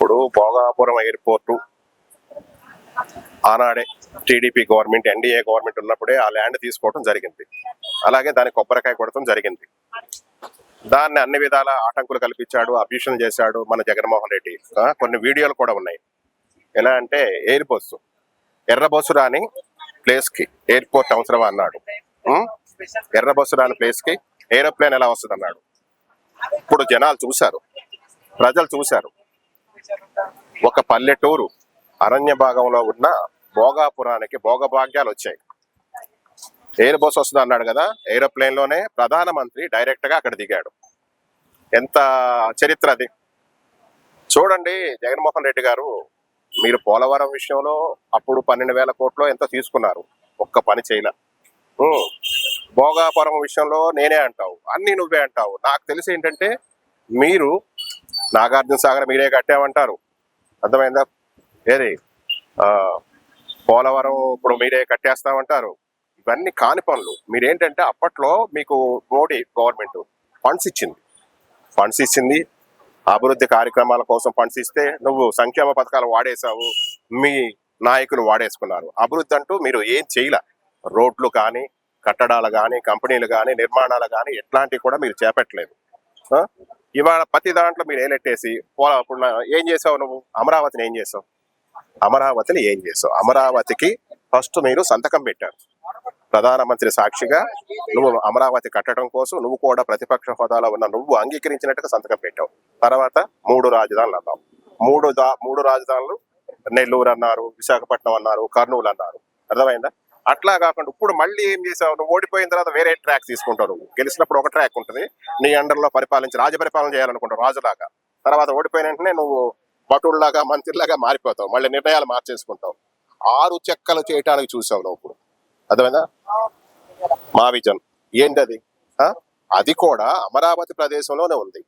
ఇప్పుడు భోగాపురం ఎయిర్పోర్టు ఆనాడే TDP government NDA government ఉన్నప్పుడే ఆ ల్యాండ్ తీసుకోవడం జరిగింది. అలాగే దానికి కొబ్బరికాయ కొడటం జరిగింది. దాన్ని అన్ని విధాల ఆటంకులు కల్పించాడు, అభ్యూషణ చేశాడు మన జగన్మోహన్ రెడ్డి. కొన్ని వీడియోలు కూడా ఉన్నాయి. ఎలా అంటే ఎయిర్ బస్సు ఎర్ర బస్సు రాని ప్లేస్ కి ఎయిర్పోర్ట్ అవసరం అన్నాడు. ఎర్ర బస్సు రాని ప్లేస్ కి ఏరోప్లేన్ ఎలా వస్తుంది అన్నాడు. ఇప్పుడు జనాలు చూశారు, ప్రజలు చూశారు. ఒక పల్లెటూరు అరణ్య భాగంలో ఉన్న భోగాపురానికి భోగభాగ్యాలు వచ్చాయి. ఎయిర్ బస్ వస్తుంది అన్నాడు కదా, ఏరోప్లేన్ లోనే ప్రధానమంత్రి డైరెక్ట్ గా అక్కడ దిగాడు. ఎంత చరిత్ర అది చూడండి. జగన్మోహన్ రెడ్డి గారు, మీరు పోలవరం విషయంలో అప్పుడు 12,000 కోట్లు ఎంతో తీసుకున్నారు, ఒక్క పని చేయలే. భోగాపురం విషయంలో నేనే అంటావు, అన్ని నువ్వే అంటావు. నాకు తెలిసి ఏంటంటే మీరు నాగార్జున సాగర్ మీరే కట్టామంటారు, అర్థమైందా? ఏది పోలవరం ఇప్పుడు మీరే కట్టేస్తామంటారు. ఇవన్నీ కాని పనులు. మీరేంటంటే అప్పట్లో మీకు మోడీ గవర్నమెంట్ ఫండ్స్ ఇచ్చింది, అభివృద్ధి కార్యక్రమాల కోసం ఫండ్స్ ఇస్తే నువ్వు సంక్షేమ పథకాలు వాడేశావు, మీ నాయకులు వాడేసుకున్నారు. అభివృద్ధి అంటూ మీరు ఏం చేయలే. రోడ్లు కానీ, కట్టడాలు కానీ, కంపెనీలు కానీ, నిర్మాణాలు కానీ ఎట్లాంటివి కూడా మీరు చేపట్టలేదు. ఇవాళ ప్రతి దాంట్లో మీరు ఏలెట్టేసి ఇప్పుడు ఏం చేసావు నువ్వు? అమరావతిని ఏం చేసావు? అమరావతికి ఫస్ట్ మీరు సంతకం పెట్టారు. ప్రధానమంత్రి సాక్షిగా నువ్వు అమరావతి కట్టడం కోసం నువ్వు కూడా ప్రతిపక్ష హోదాలో ఉన్న నువ్వు అంగీకరించినట్టుగా సంతకం పెట్టావు. తర్వాత 3 రాజధానులు అన్నావు. 3 రాజధానులు నెల్లూరు అన్నారు, విశాఖపట్నం అన్నారు, కర్నూలు అన్నారు. అర్థమైందా? అట్లా కాకుండా ఇప్పుడు మళ్ళీ ఏం చేసావు? నువ్వు ఓడిపోయిన తర్వాత వేరే ట్రాక్ తీసుకుంటావు. నువ్వు గెలిచినప్పుడు ఒక ట్రాక్ ఉంటుంది, నీ అండర్లో రాజపరిపాలన చేయాలనుకుంటావు రాజులాగా. తర్వాత ఓడిపోయిన వెంటనే నువ్వు భటుల్లాగా, మంత్రిలాగా మారిపోతావు, మళ్ళీ నిర్ణయాలు మార్చేసుకుంటావు. 6 చెక్కలు చేయటానికి చూసావు నువ్వు ఇప్పుడు. అర్థమైందా? మా విజన్ ఏంటది? అది కూడా అమరావతి ప్రదేశంలోనే ఉంది.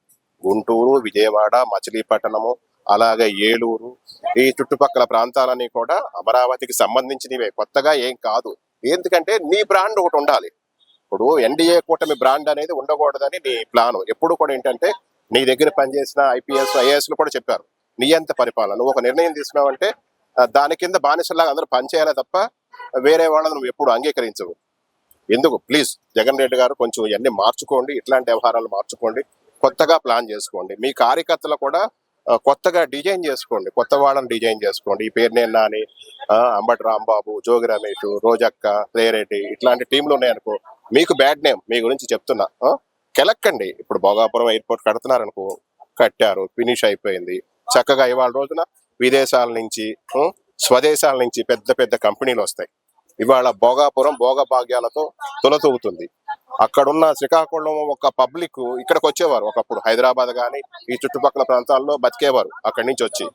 గుంటూరు, విజయవాడ, మచిలీపట్నము, అలాగే ఏలూరు, ఈ చుట్టుపక్కల ప్రాంతాలన్నీ కూడా అమరావతికి సంబంధించినవే, కొత్తగా ఏం కాదు. ఎందుకంటే నీ బ్రాండ్ ఒకటి ఉండాలి. ఇప్పుడు ఎన్డీఏ కూటమి బ్రాండ్ అనేది ఉండకూడదని నీ ప్లాను. ఎప్పుడు కూడా ఏంటంటే నీ దగ్గర పనిచేసిన ఐపీఎస్, ఐఏఎస్లు కూడా చెప్పారు, నియంత పరిపాలన. నువ్వు ఒక నిర్ణయం తీసుకున్నావంటే దాని కింద బానిసలాగా అందరూ పనిచేయాలి తప్ప వేరే వాళ్ళని నువ్వు ఎప్పుడు అంగీకరించవు. ఎందుకు? ప్లీజ్ జగన్ రెడ్డి గారు కొంచెం ఇవన్నీ మార్చుకోండి, ఇట్లాంటి వ్యవహారాలు మార్చుకోండి, కొత్తగా ప్లాన్ చేసుకోండి. మీ కార్యకర్తలు కూడా కొత్తగా డిజైన్ చేసుకోండి, కొత్త వాళ్ళని డిజైన్ చేసుకోండి. ఈ పేరు నేను నాని, అంబటి రాంబాబు, జోగి రమేష్, రోజక్క, రేరెడ్డి ఇట్లాంటి టీంలు ఉన్నాయనుకో, మీకు బ్యాడ్ నేమ్. మీ గురించి చెప్తున్నా, కెలక్కండి. ఇప్పుడు భోగాపురం ఎయిర్పోర్ట్ కడుతున్నారనుకో, కట్టారు, ఫినిష్ అయిపోయింది చక్కగా. ఇవాళ రోజున విదేశాల నుంచి, స్వదేశాల నుంచి పెద్ద పెద్ద కంపెనీలు వస్తాయి. ఇవాళ భోగాపురం భోగభాగ్యాలతో తులతూగుతుంది. అక్కడున్న శ్రీకాకుళం ఒక పబ్లిక్ ఇక్కడికి వచ్చేవారు. ఒకప్పుడు హైదరాబాద్ కానీ ఈ చుట్టుపక్కల ప్రాంతాల్లో బతికేవారు అక్కడి నుంచి వచ్చి.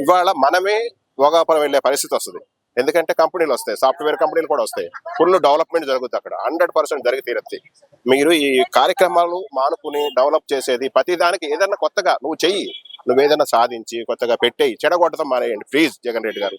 ఇవాళ మనమే భోగాపురం వెళ్ళే పరిస్థితి వస్తుంది. ఎందుకంటే కంపెనీలు వస్తాయి, సాఫ్ట్వేర్ కంపెనీలు కూడా వస్తాయి, ఫుల్ డెవలప్మెంట్ జరుగుతుంది అక్కడ. 100% జరిగి తీరుతుంది. మీరు ఈ కార్యక్రమాలు మానుకుని డెవలప్ చేసేది ప్రతి దానికి ఏదన్నా కొత్తగా నువ్వు చెయ్యి. నువ్వేదన్నా సాధించి కొత్తగా పెట్టేయి, చెడగొట్టడం మానేయండి ప్లీజ్ జగన్ రెడ్డి గారు.